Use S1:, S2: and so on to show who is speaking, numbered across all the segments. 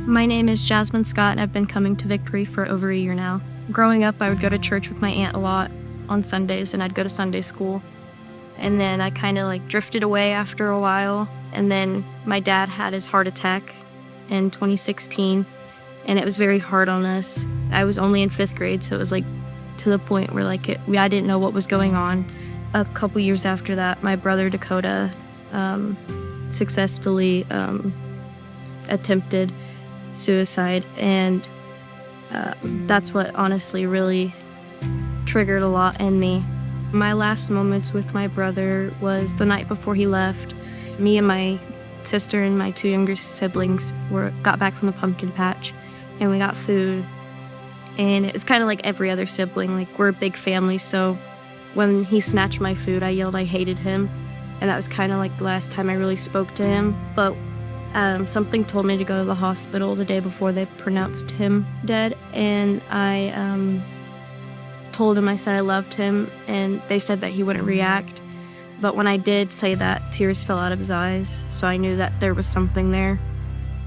S1: My name is Jasmine Scott, and I've been coming to Victory for over a year now. Growing up, I would go to church with my aunt a lot on Sundays, and I'd go to Sunday school. And then I kind of drifted away after a while. And then my dad had his heart attack in 2016, and it was very hard on us. I was only in 5th grade, so it was to the point where I didn't know what was going on. A couple years after that, my brother Dakota successfully attempted suicide, and that's what honestly really triggered a lot in me. My last moments with my brother was the night before he left. Me and my sister and my 2 younger siblings got back from the pumpkin patch, and we got food. And it's kind of like every other sibling. We're a big family, so when he snatched my food, I yelled I hated him. And that was kind of the last time I really spoke to him. But something told me to go to the hospital the day before they pronounced him dead. And I told him, I said I loved him, and they said that he wouldn't react. But when I did say that, tears fell out of his eyes, so I knew that there was something there.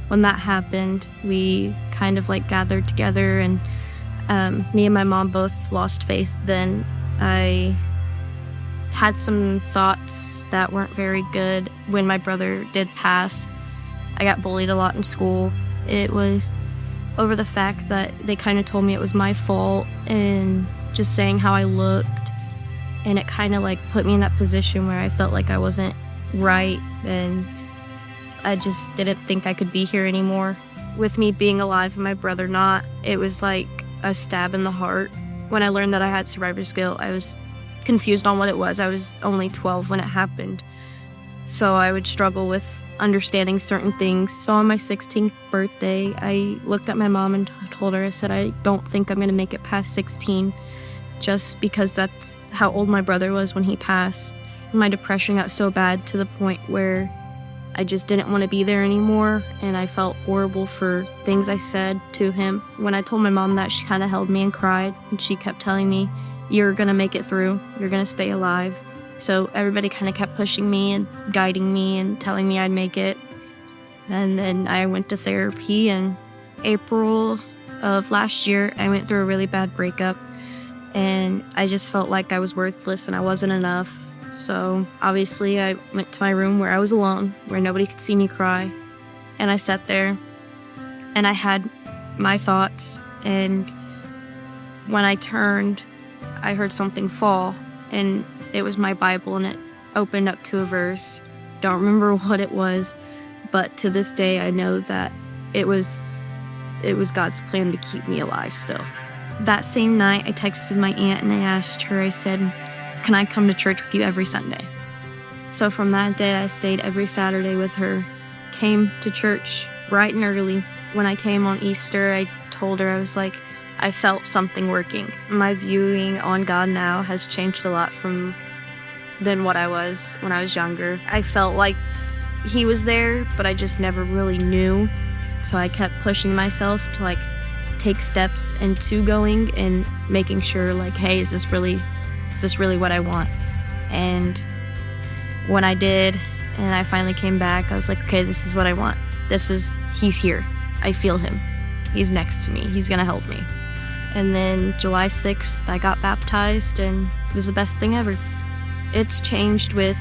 S1: When that happened, we kind of gathered together, and me and my mom both lost faith then. I had some thoughts that weren't very good when my brother did pass. I got bullied a lot in school. It was over the fact that they kind of told me it was my fault and just saying how I looked. And it kind of put me in that position where I felt like I wasn't right, and I just didn't think I could be here anymore. With me being alive and my brother not, it was like a stab in the heart. When I learned that I had survivor's guilt, I was confused on what it was. I was only 12 when it happened, so I would struggle with understanding certain things. So on my 16th birthday, I looked at my mom and told her, I said, I don't think I'm going to make it past 16, just because that's how old my brother was when he passed. My depression got so bad to the point where I just didn't want to be there anymore, and I felt horrible for things I said to him. When I told my mom that, she kind of held me and cried, and she kept telling me, you're going to make it through, you're going to stay alive. So everybody kind of kept pushing me and guiding me and telling me I'd make it. And then I went to therapy. In April of last year, I went through a really bad breakup, and I just felt like I was worthless and I wasn't enough. So obviously I went to my room where I was alone, where nobody could see me cry. And I sat there and I had my thoughts, and when I turned, I heard something fall, and it was my Bible, and it opened up to a verse. Don't remember what it was, but to this day I know that it was God's plan to keep me alive still. That same night, I texted my aunt and I asked her, I said, can I come to church with you every Sunday? So from that day, I stayed every Saturday with her, came to church bright and early. When I came on Easter, I told her, I was like, I felt something working. My viewing on God now has changed a lot than what I was when I was younger. I felt like he was there, but I just never really knew. So I kept pushing myself to take steps into going and making sure hey, is this really what I want? And when I did, and I finally came back, I was like, okay, this is what I want. He's here. I feel him. He's next to me. He's gonna help me. And then July 6th, I got baptized, and it was the best thing ever. It's changed with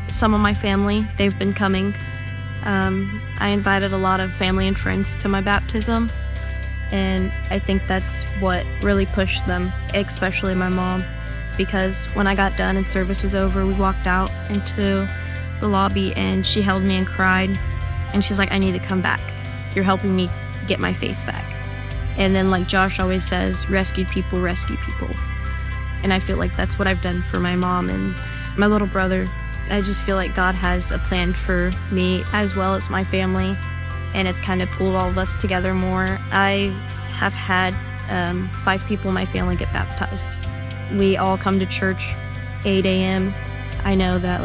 S1: some of my family. They've been coming. I invited a lot of family and friends to my baptism, and I think that's what really pushed them, especially my mom, because when I got done and service was over, we walked out into the lobby, and she held me and cried, and she's like, I need to come back. You're helping me get my faith back. And then Josh always says, rescued people rescue people. And I feel like that's what I've done for my mom and my little brother. I just feel like God has a plan for me as well as my family, and it's kind of pulled all of us together more. I have had 5 people in my family get baptized. We all come to church 8 a.m. I know that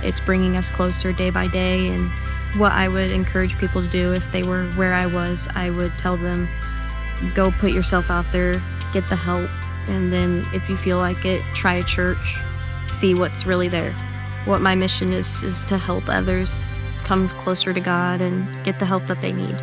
S1: it's bringing us closer day by day, and what I would encourage people to do if they were where I was, I would tell them, go put yourself out there, get the help, and then if you feel like it, try a church, see what's really there. What my mission is to help others come closer to God and get the help that they need.